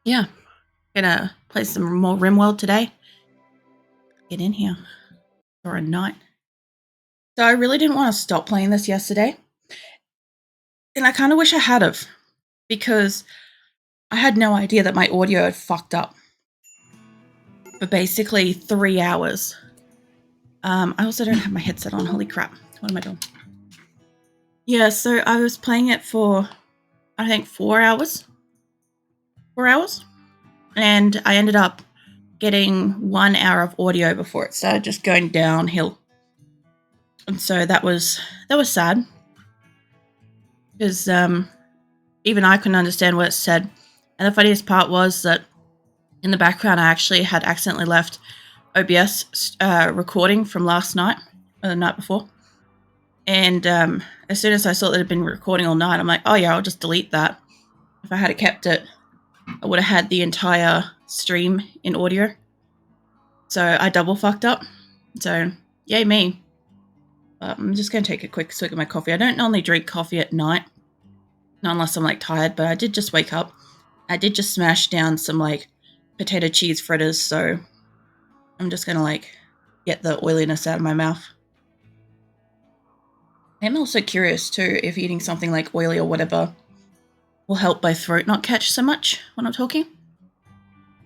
Yeah, gonna play some more RimWorld today. Get in here for a night. So I really didn't want to stop playing this yesterday, and I kind of wish I had have, because I had no idea that my audio had fucked up for basically 3 hours. I also don't have my headset on. Holy crap! What am I doing? Yeah, so I was playing it for I think 4 hours. 4 hours, and I ended up getting 1 hour of audio before it started just going downhill. And so that was sad, because even I couldn't understand what it said. And the funniest part was that in the background, I actually had accidentally left OBS recording from last night or the night before. And as soon as I saw that it had been recording all night, I'm like, oh yeah, I'll just delete that. If I had kept it, I would have had the entire stream in audio. So I double fucked up. So yay me. I'm just going to take a quick swig of my coffee. I don't normally drink coffee at night, not unless I'm like tired, but I did just wake up. I did just smash down some like potato cheese fritters, so I'm just gonna like get the oiliness out of my mouth. I'm also curious too if eating something like oily or whatever will help my throat not catch so much when I'm talking.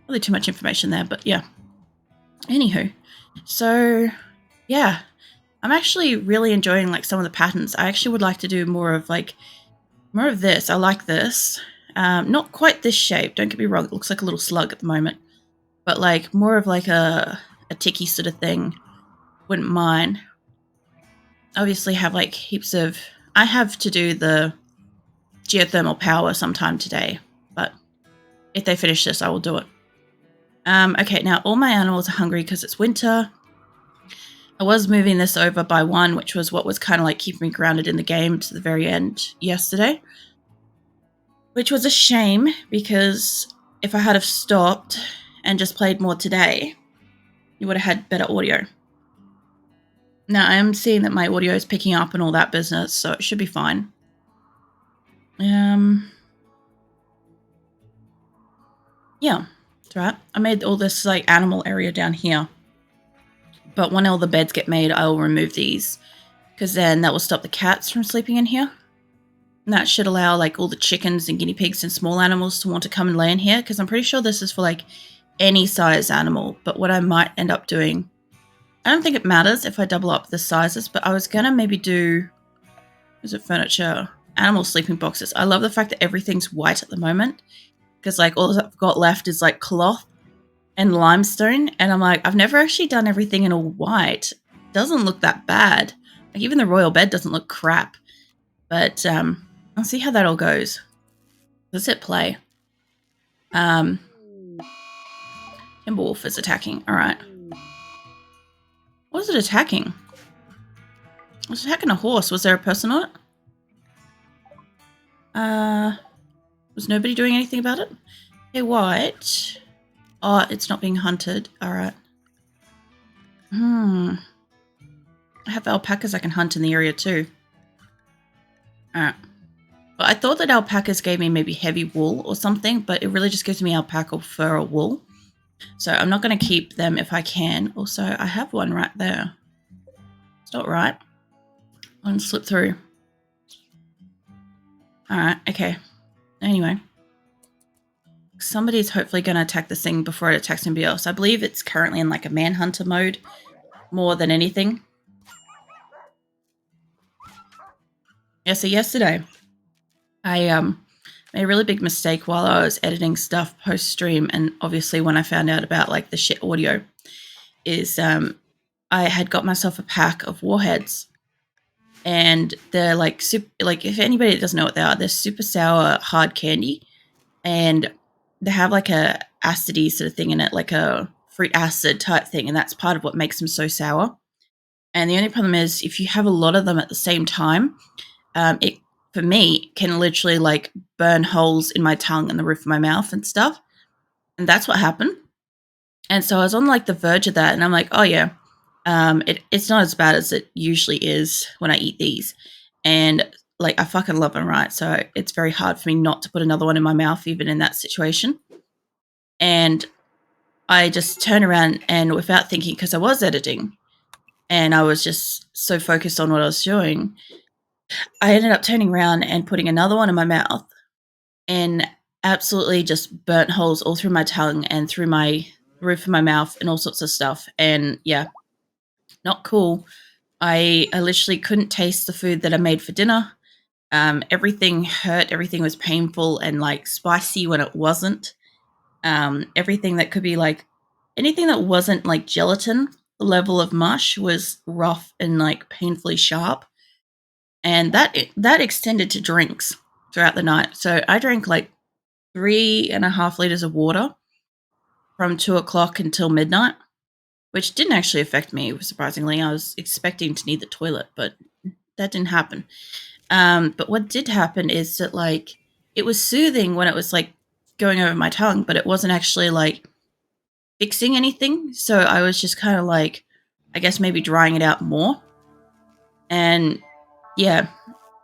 Really too much information there, but yeah. Anywho, so yeah, I'm actually really enjoying like some of the patterns. I actually would like to do more of this. I like this. Not quite this shape, don't get me wrong, it looks like a little slug at the moment. But like more of like a ticky sort of thing. Wouldn't mind. Obviously have like heaps of... I have to do the geothermal power sometime today, but if they finish this, I will do it. Okay, now all my animals are hungry because it's winter. I was moving this over by one, which was what was kind of like keeping me grounded in the game to the very end yesterday. Which was a shame, because if I had have stopped and just played more today, you would have had better audio. Now, I am seeing that my audio is picking up and all that business, so it should be fine. Yeah, that's right. I made all this like animal area down here. But when all the beds get made, I will remove these, because then that will stop the cats from sleeping in here. And that should allow like all the chickens and guinea pigs and small animals to want to come and lay in here, because I'm pretty sure this is for like any size animal. But what I might end up doing, I don't think it matters if I double up the sizes, but I was going to maybe do, is it furniture? Animal sleeping boxes. I love the fact that everything's white at the moment, because like all I've got left is like cloth and limestone, and I'm like, I've never actually done everything in all white. It doesn't look that bad. Like even the royal bed doesn't look crap. But I'll see how that all goes. Let's hit play. Timberwolf is attacking. All right. What was it attacking? It was attacking a horse. Was there a person on it? Was nobody doing anything about it? Hey, what? Oh, it's not being hunted. All right. I have alpacas I can hunt in the area too. All right. Well, I thought that alpacas gave me maybe heavy wool or something, but it really just gives me alpaca fur or wool. So I'm not going to keep them if I can. Also, I have one right there. It's not right. I'll slip through. All right. Okay. Anyway. Somebody's hopefully going to attack this thing before it attacks anybody else. I believe it's currently in like a manhunter mode more than anything. Yeah, so yesterday I made a really big mistake while I was editing stuff post-stream, and obviously when I found out about like the shit audio is I had got myself a pack of warheads, and they're like super, like if anybody doesn't know what they are, they're super sour hard candy, and they have like a acidy sort of thing in it, like a fruit acid type thing, and that's part of what makes them so sour. And the only problem is if you have a lot of them at the same time, it, for me, can literally like burn holes in my tongue and the roof of my mouth and stuff. And that's what happened. And so I was on like the verge of that, and I'm like, oh yeah, it's not as bad as it usually is when I eat these. And like I fucking love them, right? So it's very hard for me not to put another one in my mouth, even in that situation. And I just turned around and without thinking, because I was editing and I was just so focused on what I was doing, I ended up turning around and putting another one in my mouth and absolutely just burnt holes all through my tongue and through my roof of my mouth and all sorts of stuff. And yeah, not cool. I literally couldn't taste the food that I made for dinner. Everything hurt. Everything was painful and like spicy when it wasn't. Everything that could be like anything that wasn't like gelatin, the level of mush was rough and like painfully sharp. And that extended to drinks throughout the night. So I drank like 3.5 liters of water from 2 o'clock until midnight, which didn't actually affect me, surprisingly. I was expecting to need the toilet, but that didn't happen. But what did happen is that like it was soothing when it was like going over my tongue, but it wasn't actually like fixing anything. So I was just kind of like, I guess maybe drying it out more. And yeah,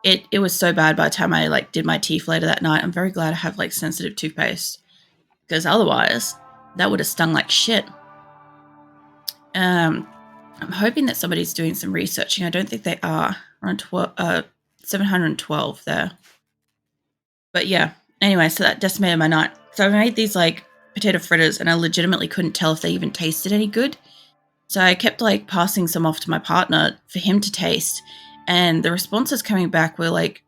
it was so bad by the time I like did my teeth later that night. I'm very glad I have like sensitive toothpaste because otherwise that would have stung like shit. I'm hoping that somebody's doing some researching. I don't think they are. We're on 712 there. But yeah, anyway, so that decimated my night. So I made these like potato fritters and I legitimately couldn't tell if they even tasted any good. So I kept like passing some off to my partner for him to taste. And the responses coming back were like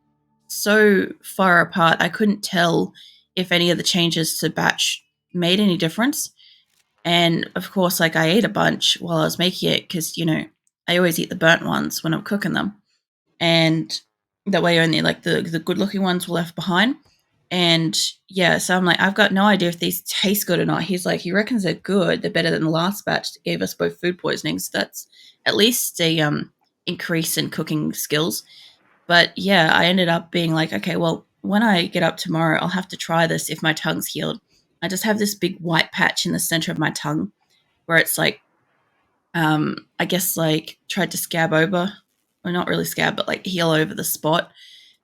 so far apart. I couldn't tell if any of the changes to batch made any difference. And of course, like I ate a bunch while I was making it because, you know, I always eat the burnt ones when I'm cooking them. And that way only like the good looking ones were left behind. And yeah, so I'm like, I've got no idea if these taste good or not. He's like, he reckons they're good. They're better than the last batch that gave us both food poisoning. So that's at least a increase in cooking skills. But yeah, I ended up being like, okay, well, when I get up tomorrow, I'll have to try this if my tongue's healed. I just have this big white patch in the center of my tongue where it's like, I guess like tried to scab over, or not really scab, but like heal over the spot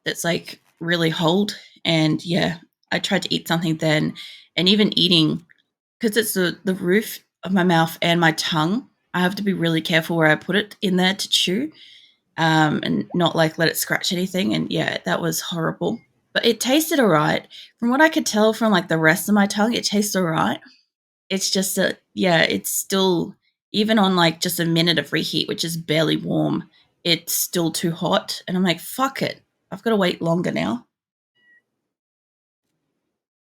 that's like really hold. And yeah, I tried to eat something then, and even eating, because it's the roof of my mouth and my tongue, I have to be really careful where I put it in there to chew, and not like let it scratch anything. And yeah, that was horrible. But it tasted all right. From what I could tell from like the rest of my tongue, it tastes all right. It's just that, yeah, it's still, even on like just a minute of reheat, which is barely warm, it's still too hot. And I'm like, fuck it. I've got to wait longer now.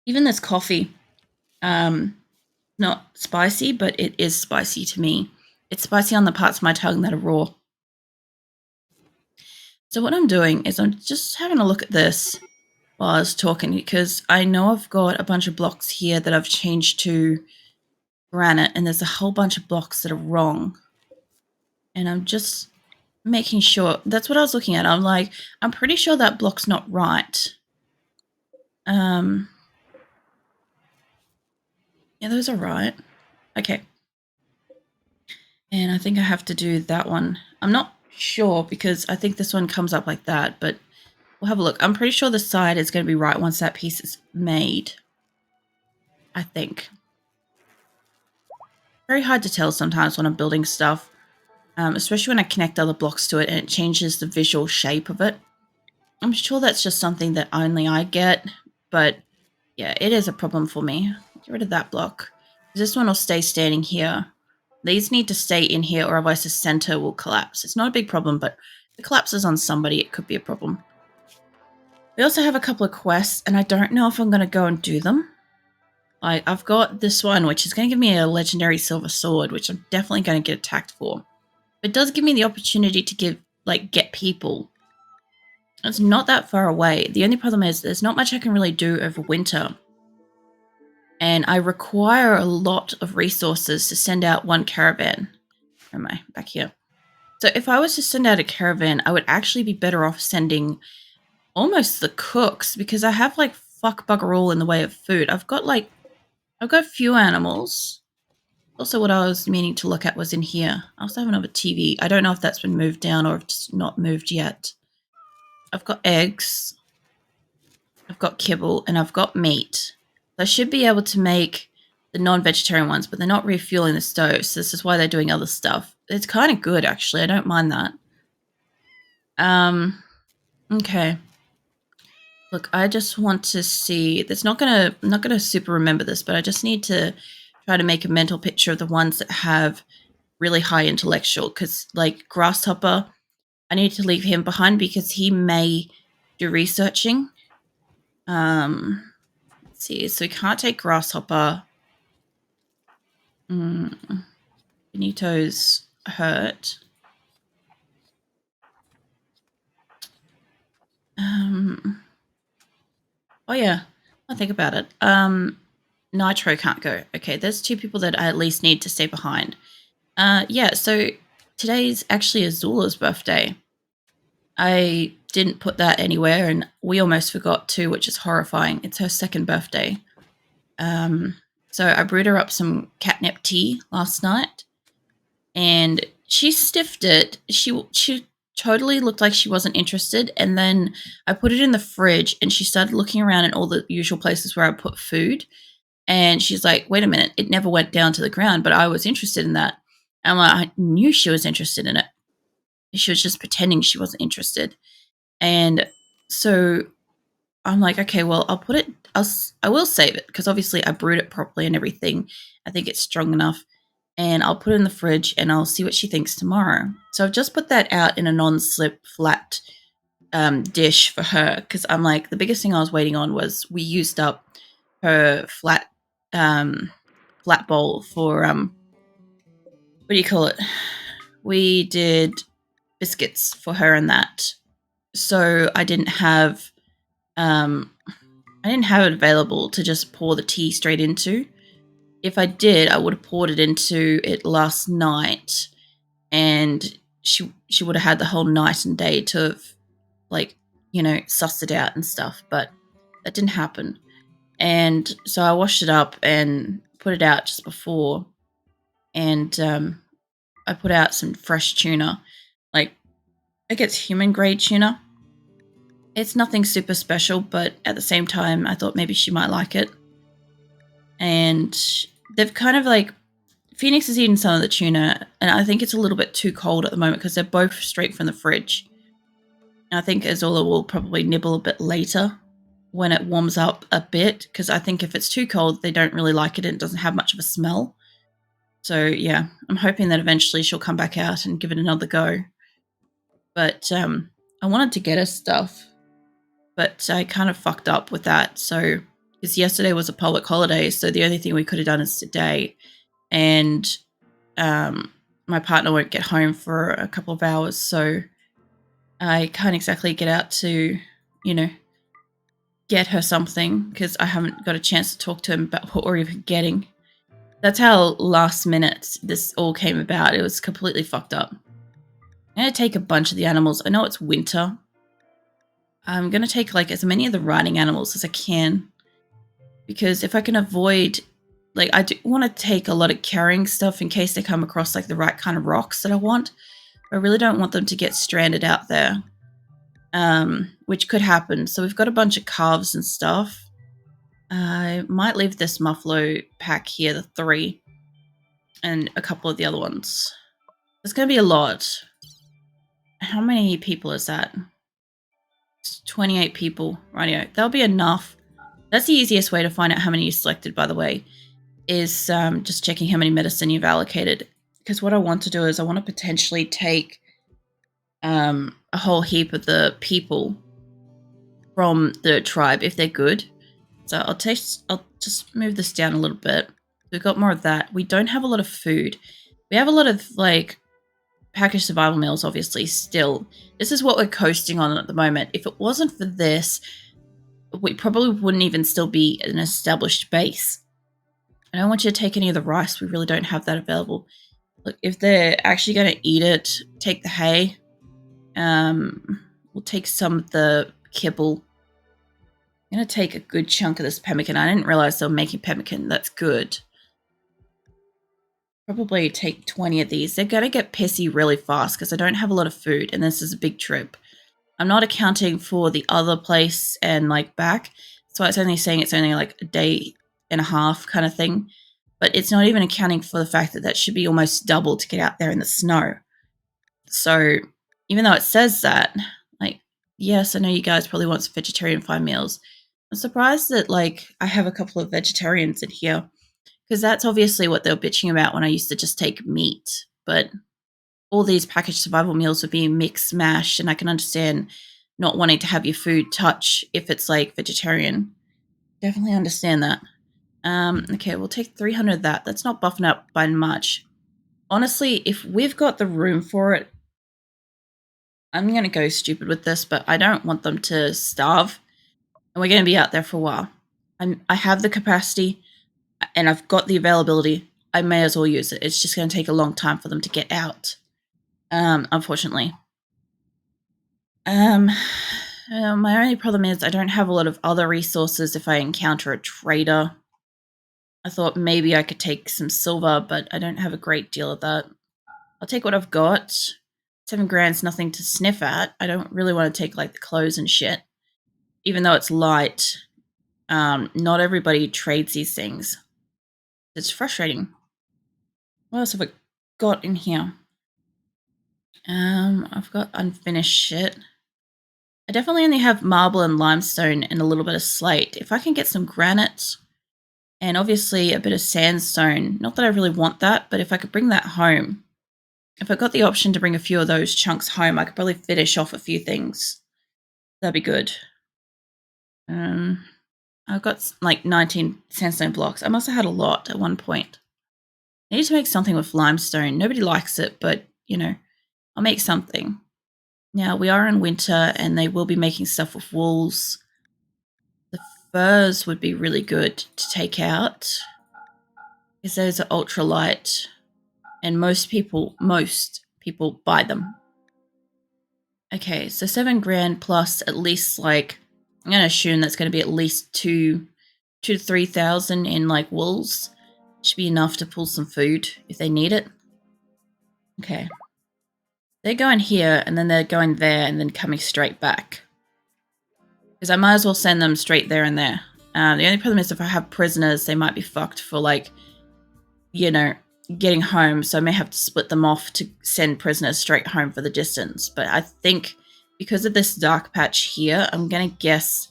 Even this coffee, not spicy, but it is spicy to me. It's spicy on the parts of my tongue that are raw. So what I'm doing is I'm just having a look at this while I was talking because I know I've got a bunch of blocks here that I've changed to granite and there's a whole bunch of blocks that are wrong. And I'm just making sure. That's what I was looking at. I'm like, I'm pretty sure that block's not right. Yeah, those are right. Okay. And I think I have to do that one. I'm not sure because I think this one comes up like that, but we'll have a look. I'm pretty sure the side is going to be right once that piece is made. I think. Very hard to tell sometimes when I'm building stuff, especially when I connect other blocks to it and it changes the visual shape of it. I'm sure that's just something that only I get, but yeah, it is a problem for me. Get rid of that block. This one will stay standing here. These need to stay in here or otherwise the center will collapse. It's not a big problem, but if it collapses on somebody, it could be a problem. We also have a couple of quests, and I don't know if I'm going to go and do them. Like, I've got this one, which is going to give me a legendary silver sword, which I'm definitely going to get attacked for. It does give me the opportunity to get people. It's not that far away. The only problem is there's not much I can really do over winter. And I require a lot of resources to send out one caravan. Where am I? Back here. So if I was to send out a caravan, I would actually be better off sending almost the cooks because I have like fuck bugger all in the way of food. I've got a few animals. Also, what I was meaning to look at was in here. I also have another TV. I don't know if that's been moved down or if it's not moved yet. I've got eggs. I've got kibble and I've got meat. I should be able to make the non-vegetarian ones, but they're not refueling the stove. So this is why they're doing other stuff. It's kind of good, actually. I don't mind that. Okay. Look, I just want to see. That's not gonna. I'm not gonna super remember this, but I just need to try to make a mental picture of the ones that have really high intellectual. Because like Grasshopper, I need to leave him behind because he may do researching. Let's see. So we can't take Grasshopper. Benito's hurt. Oh yeah, I'll think about it. Nitro can't go. Okay, there's 2 people that I at least need to stay behind. Yeah, so today's actually Azula's birthday. I didn't put that anywhere, and we almost forgot too, which is horrifying. It's her 2nd birthday. So I brewed her up some catnip tea last night, and she stiffed it. She totally looked like she wasn't interested, and then I put it in the fridge, and she started looking around in all the usual places where I put food, and she's like, wait a minute, it never went down to the ground, but I was interested in that. And I knew she was interested in it. She was just pretending she wasn't interested. And so I'm like, okay, well, I'll put it, I will save it because obviously I brewed it properly and everything. I think it's strong enough. And I'll put it in the fridge and I'll see what she thinks tomorrow. So I've just put that out in a non-slip flat dish for her because I'm like, the biggest thing I was waiting on was we used up her flat bowl for what do you call it? We did biscuits for her and that. So I didn't have it available to just pour the tea straight into. If I did, I would have poured it into it last night, and she would have had the whole night and day to have, like, sussed it out and stuff. But that didn't happen, and so I washed it up and put it out just before, and I put out some fresh tuna, like I guess human grade tuna. It's nothing super special, but at the same time, I thought maybe she might like it. And they've kind of like, Phoenix has eaten some of the tuna, and I think it's a little bit too cold at the moment because they're both straight from the fridge. And I think Azula will probably nibble a bit later when it warms up a bit, because I think if it's too cold, they don't really like it and it doesn't have much of a smell. So yeah, I'm hoping that eventually she'll come back out and give it another go. But I wanted to get her stuff, but I kind of fucked up with that. So, because yesterday was a public holiday, so the only thing we could have done is today. And my partner won't get home for a couple of hours, so I can't exactly get out to, get her something because I haven't got a chance to talk to him about what we're even getting. That's how last minute this all came about. It was completely fucked up. I'm going to take a bunch of the animals. I know it's winter. I'm going to take like as many of the riding animals as I can, because if I can avoid, like, I do want to take a lot of carrying stuff in case they come across like the right kind of rocks that I want. I really don't want them to get stranded out there, which could happen. So we've got a bunch of calves and stuff. I might leave this Muffalo pack here, the 3, and a couple of the other ones. There's going to be a lot. How many people is that? It's 28 people. Rightio. That'll be enough. That's the easiest way to find out how many you selected, by the way, is just checking how many medicine you've allocated. Because what I want to do is I want to potentially take a whole heap of the people from the tribe if they're good. So I'll just move this down a little bit. We've got more of that. We don't have a lot of food. We have a lot of like packaged survival meals, obviously, still. This is what we're coasting on at the moment. If it wasn't for this, we probably wouldn't even still be an established base. I don't want you to take any of the rice. We really don't have that available. Look, if they're actually going to eat it, take the hay. We'll take some of the kibble. I'm going to take a good chunk of this pemmican. I didn't realize they were making pemmican. That's good. Probably take 20 of these. They're going to get pissy really fast because I don't have a lot of food, and this is a big trip. I'm not accounting for the other place and like back, so it's only saying it's only like a day and a half kind of thing. but it's not even accounting for the fact that that should be almost double to get out there in the snow. So even though it says that, like, yes, I know you guys probably want vegetarian 5 meals. I'm surprised that, like, I have a couple of vegetarians in here, because that's obviously what they were bitching about when I used to just take meat. But all these packaged survival meals would be mixed mash, and I can understand not wanting to have your food touch if it's like vegetarian. Definitely understand that. Okay, we'll take 300 of that. That's not buffing up by much. Honestly, if we've got the room for it, I'm going to go stupid with this, but I don't want them to starve. And we're going to be out there for a while. I have the capacity and I've got the availability. I may as well use it. It's just going to take a long time for them to get out, unfortunately. My only problem is I don't have a lot of other resources if I encounter a trader. I thought maybe I could take some silver, but I don't have a great deal of that. I'll take what I've got. 7 grand's nothing to sniff at. I don't really want to take like the clothes and shit. Even though it's light, not everybody trades these things. It's frustrating. What else have I got in here? I've got unfinished shit. I definitely only have marble and limestone and a little bit of slate. If I can get some granite and obviously a bit of sandstone, not that I really want that, but if I could bring that home, if I got the option to bring a few of those chunks home, I could probably finish off a few things. That'd be good. I've got like 19 sandstone blocks. I must have had a lot at one point. I need to make something with limestone. Nobody likes it, but, you know, I'll make something. Now, we are in winter, and they will be making stuff with wools. The furs would be really good to take out, because those are ultralight, and most people buy them. Okay, so 7 grand plus at least, like, I'm going to assume that's going to be at least 2 to 3,000 in, like, wools. Should be enough to pull some food if they need it. Okay. They're going here, and then they're going there, and then coming straight back. Because I might as well send them straight there and there. The only problem is if I have prisoners, they might be fucked for, like, you know, getting home. So I may have to split them off to send prisoners straight home for the distance. But I think because of this dark patch here, I'm going to guess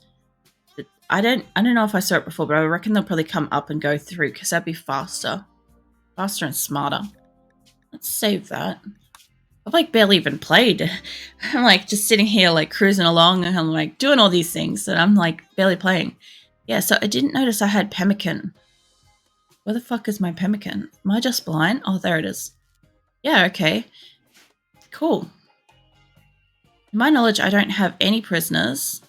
that I don't know if I saw it before, but I reckon they'll probably come up and go through because that'd be faster. Faster and smarter. Let's save that. I've like barely even played. I'm like just sitting here like cruising along and I'm like doing all these things and I'm like barely playing. Yeah, so I didn't notice I had pemmican. Where the fuck is my pemmican? Am I just blind? Oh, there it is. Yeah, okay. Cool. To my knowledge, I don't have any prisoners,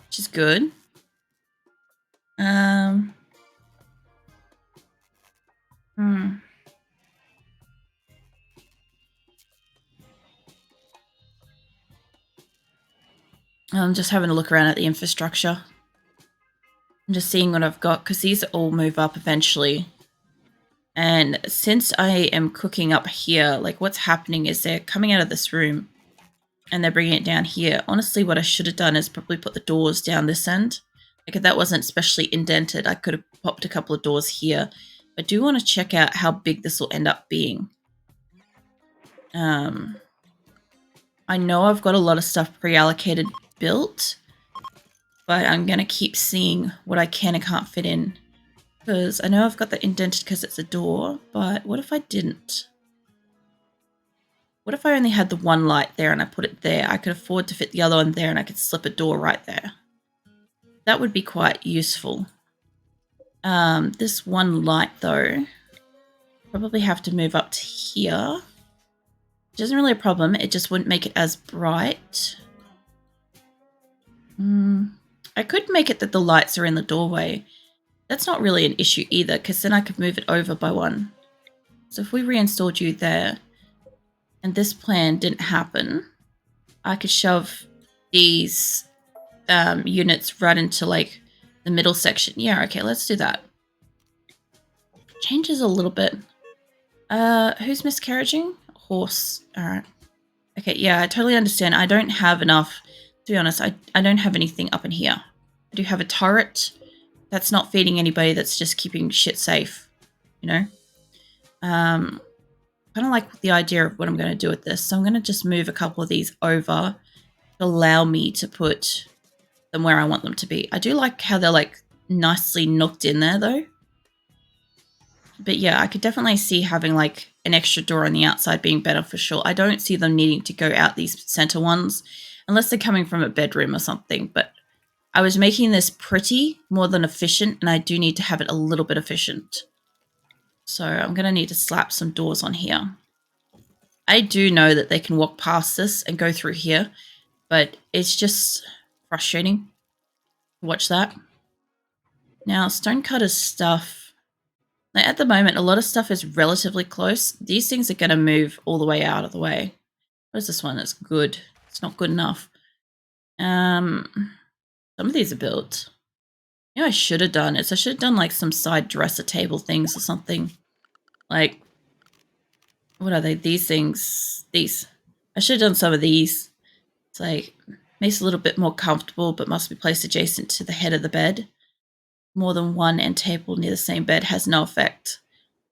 which is good. I'm just having a look around at the infrastructure. I'm just seeing what I've got because these all move up eventually. And since I am cooking up here, like what's happening is they're coming out of this room and they're bringing it down here. Honestly, what I should have done is probably put the doors down this end. Like if that wasn't especially indented, I could have popped a couple of doors here. I do want to check out how big this will end up being. I know I've got a lot of stuff pre-allocated built, but I'm going to keep seeing what I can and can't fit in. Because I know I've got that indented because it's a door, but what if I didn't? What if I only had the one light there and I put it there? I could afford to fit the other one there and I could slip a door right there. That would be quite useful. This one light though, probably have to move up to here. Which isn't really a problem, it just wouldn't make it as bright. I could make it that the lights are in the doorway. That's not really an issue either, because then I could move it over by one. So if we reinstalled you there, and this plan didn't happen, I could shove these units right into like the middle section. Yeah, okay, let's do that. Changes a little bit. Who's miscarriaging? Horse. Alright. Okay, yeah, I totally understand. I don't have enough. To be honest, I don't have anything up in here. I do have a turret. That's not feeding anybody. That's just keeping shit safe. you know. Kind of like the idea of what I'm going to do with this. So I'm going to just move a couple of these over to allow me to put them where I want them to be. I do like how they're like nicely nooked in there though. But yeah, I could definitely see having like an extra door on the outside being better for sure. I don't see them needing to go out these center ones unless they're coming from a bedroom or something. But I was making this pretty more than efficient, and I do need to have it a little bit efficient. So I'm going to need to slap some doors on here. I do know that they can walk past this and go through here, but it's just frustrating to watch that. Now, Stonecutter's stuff. Now, at the moment, a lot of stuff is relatively close. These things are going to move all the way out of the way. What is this one? It's good. It's not good enough. Some of these are built. You know, I should have done is I should have done like some side dresser table things or something. Like, what are they? These things. These. I should have done some of these. It's like, makes it a little bit more comfortable, but must be placed adjacent to the head of the bed. More than one end table near the same bed has no effect.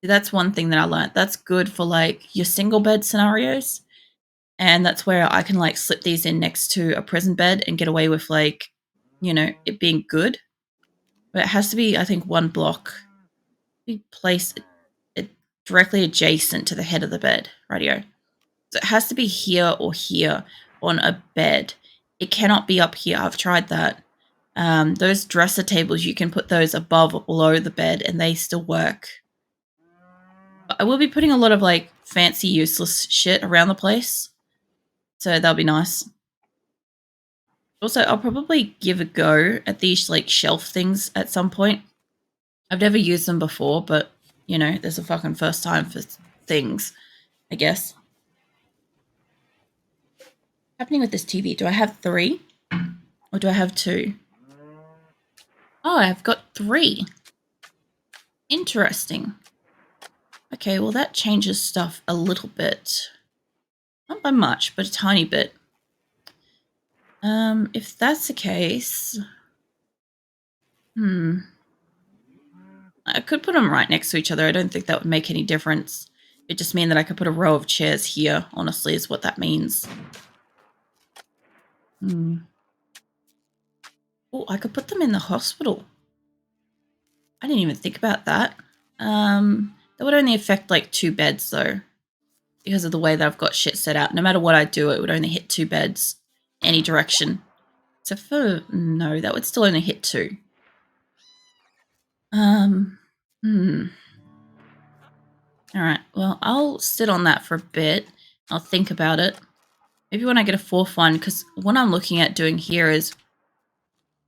See, that's one thing that I learned. That's good for like your single bed scenarios. And that's where I can like slip these in next to a prison bed and get away with like, you know, it being good. But it has to be, I think, one block. Be placed it directly adjacent to the head of the bed. Radio. So it has to be here or here on a bed. It cannot be up here. I've tried that. Those dresser tables, you can put those above or below the bed and they still work. But I will be putting a lot of like fancy useless shit around the place. So that'll be nice. Also, I'll probably give a go at these like shelf things at some point. I've never used them before, but you know, there's a fucking first time for things, I guess. What's happening with this TV? Do I have 3? Or do I have 2? Oh, I've got 3. Interesting. Okay, well that changes stuff a little bit. Not by much, but a tiny bit. If that's the case... I could put them right next to each other. I don't think that would make any difference. It just mean that I could put a row of chairs here, honestly, is what that means. Oh, I could put them in the hospital. I didn't even think about that. That would only affect like 2 beds though, because of the way that I've got shit set out. No matter what I do, it would only hit 2 beds any direction. Except for, no, that would still only hit 2. Alright, well, I'll sit on that for a bit. I'll think about it. Maybe when I get a 4th one, because what I'm looking at doing here is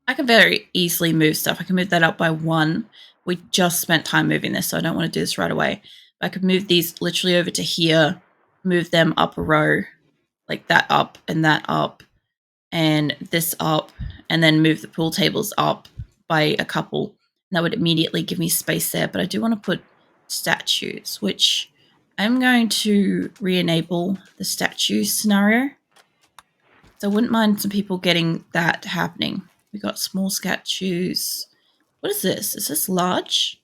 I can very easily move stuff. I can move that up by 1. We just spent time moving this, so I don't want to do this right away. But I could move these literally over to here, move them up a row, like that up, and this up, and then move the pool tables up by a couple. And that would immediately give me space there. But I do want to put statues, which I'm going to re-enable the statue scenario. So I wouldn't mind some people getting that happening. We got small statues. What is this? Is this large?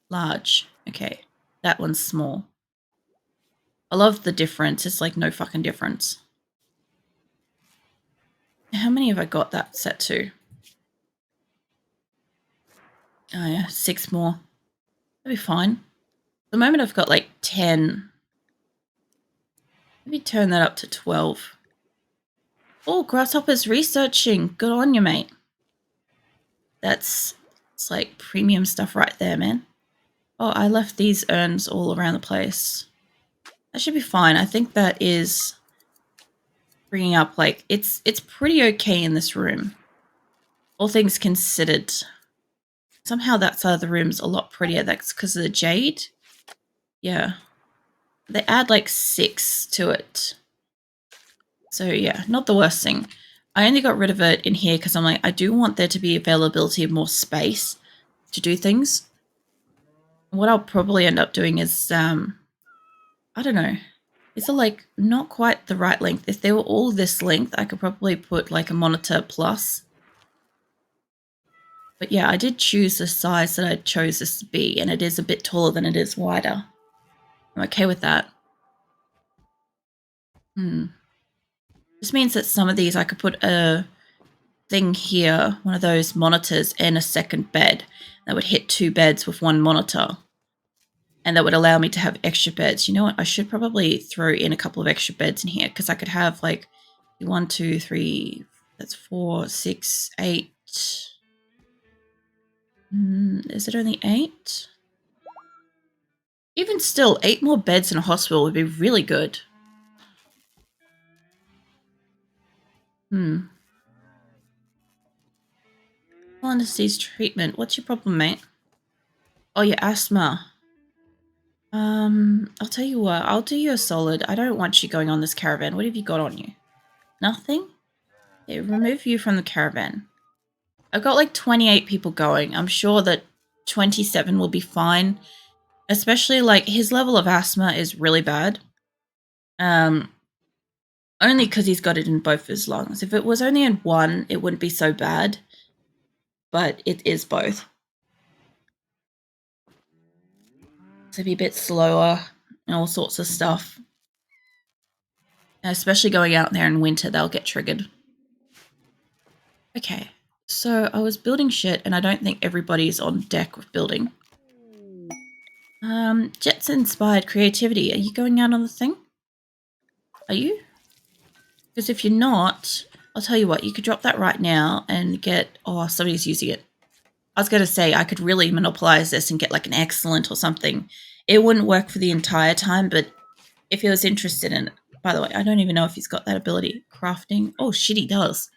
Large. Okay. That one's small. I love the difference. It's like no fucking difference. How many have I got that set to? Oh yeah, 6 more. That'll be fine. At the moment I've got like 10. Maybe turn that up to 12. Oh, Grasshopper's researching. Good on you, mate. It's like premium stuff right there, man. Oh, I left these urns all around the place. That should be fine. I think that is bringing up, like, it's pretty okay in this room. All things considered. Somehow that side of the room's a lot prettier. That's because of the jade. Yeah. They add like 6 to it. So yeah, not the worst thing. I only got rid of it in here because I'm like, I do want there to be availability of more space to do things. What I'll probably end up doing is, I don't know. It's like not quite the right length. If they were all this length, I could probably put like a monitor plus. But yeah, I did choose the size that I chose this to be, and it is a bit taller than it is wider. I'm okay with that. This means that some of these I could put a thing here, one of those monitors, and a second bed that would hit 2 beds with 1 monitor. And that would allow me to have extra beds. You know what? I should probably throw in a couple of extra beds in here because I could have like 1, 2, 3, that's 4, 6, 8. Is it only 8? Even still, 8 more beds in a hospital would be really good. Well, disease treatment. What's your problem, mate? Oh, your asthma. I'll tell you what. I'll do you a solid. I don't want you going on this caravan. What have you got on you? Nothing? Yeah, remove you from the caravan. I've got like 28 people going. I'm sure that 27 will be fine. Especially like his level of asthma is really bad. Only because he's got it in both his lungs. If it was only in one, it wouldn't be so bad. But it is both. So be a bit slower and all sorts of stuff. And especially going out there in winter, they'll get triggered. Okay, so I was building shit and I don't think everybody's on deck with building. Jets inspired creativity. Are you going out on the thing? Are you? Because if you're not, I'll tell you what, you could drop that right now and get, oh, somebody's using it. I was going to say I could really monopolize this and get like an excellent or something. It wouldn't work for the entire time, but if he was interested in it. By the way, I don't even know if he's got that ability. Crafting. Oh, shit, he does.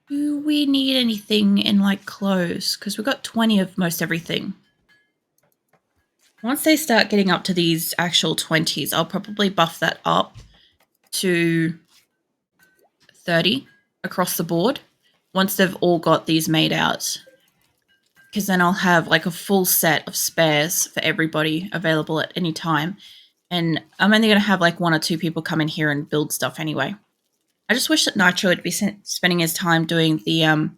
Do we need anything in like clothes? Because we've got 20 of most everything. Once they start getting up to these actual 20s, I'll probably buff that up to 30 across the board once they've all got these made out. Because then I'll have like a full set of spares for everybody available at any time. And I'm only going to have like 1 or 2 people come in here and build stuff anyway. I just wish that Nitro would be spending his time doing the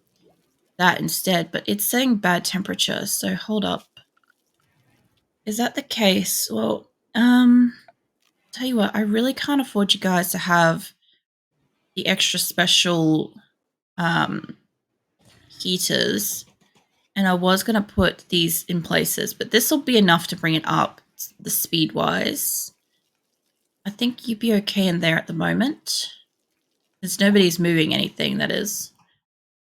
that instead, but it's saying bad temperature, so hold up. Is that the case? Well, tell you what, I really can't afford you guys to have the extra special heaters, and I was going to put these in places, but this will be enough to bring it up the speed-wise. I think you'd be okay in there at the moment. Because nobody's moving anything, that is.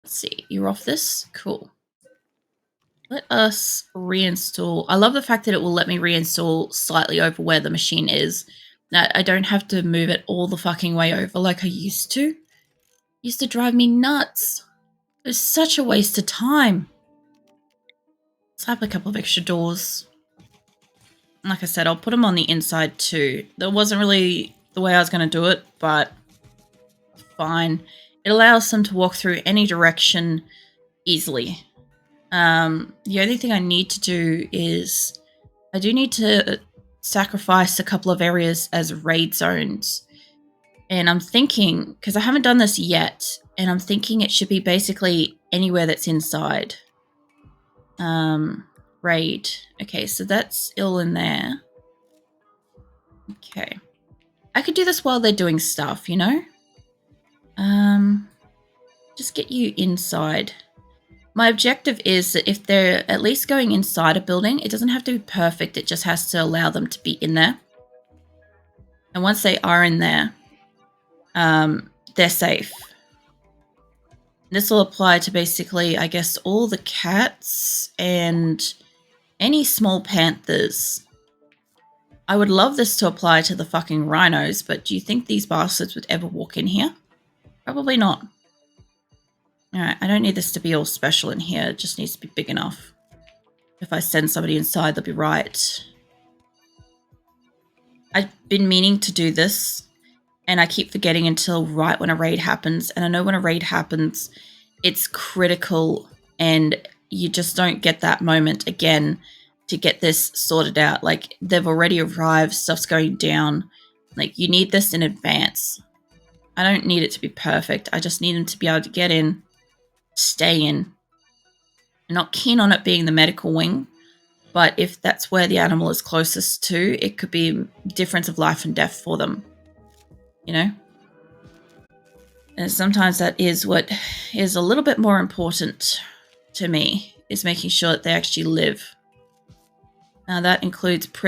Let's see, you're off this? Cool. Let us reinstall. I love the fact that it will let me reinstall slightly over where the machine is. That I don't have to move it all the fucking way over like I used to. It used to drive me nuts. It was such a waste of time. Let's have a couple of extra doors. Like I said, I'll put them on the inside too. That wasn't really the way I was going to do it, but fine. It allows them to walk through any direction easily. The only thing I need to do is I do need to sacrifice a couple of areas as raid zones. And I'm thinking, because I haven't done this yet, and I'm thinking it should be basically anywhere that's inside. Raid. Okay, so that's ill in there. Okay. I could do this while they're doing stuff, you know? Just get you inside. My objective is that if they're at least going inside a building, it doesn't have to be perfect. It just has to allow them to be in there. And once they are in there, they're safe. This will apply to basically, I guess, all the cats and any small panthers. I would love this to apply to the fucking rhinos, but do you think these bastards would ever walk in here? Probably not. Alright, I don't need this to be all special in here. It just needs to be big enough. If I send somebody inside, they'll be right. I've been meaning to do this, and I keep forgetting until right when a raid happens. And I know when a raid happens, it's critical, and you just don't get that moment again to get this sorted out. Like, they've already arrived, stuff's going down. Like, you need this in advance. I don't need it to be perfect. I just need them to be able to get in, stay in. I'm not keen on it being the medical wing, but if that's where the animal is closest to, it could be a difference of life and death for them, you know? And sometimes that is what is a little bit more important to me, is making sure that they actually live. Now that includes prison.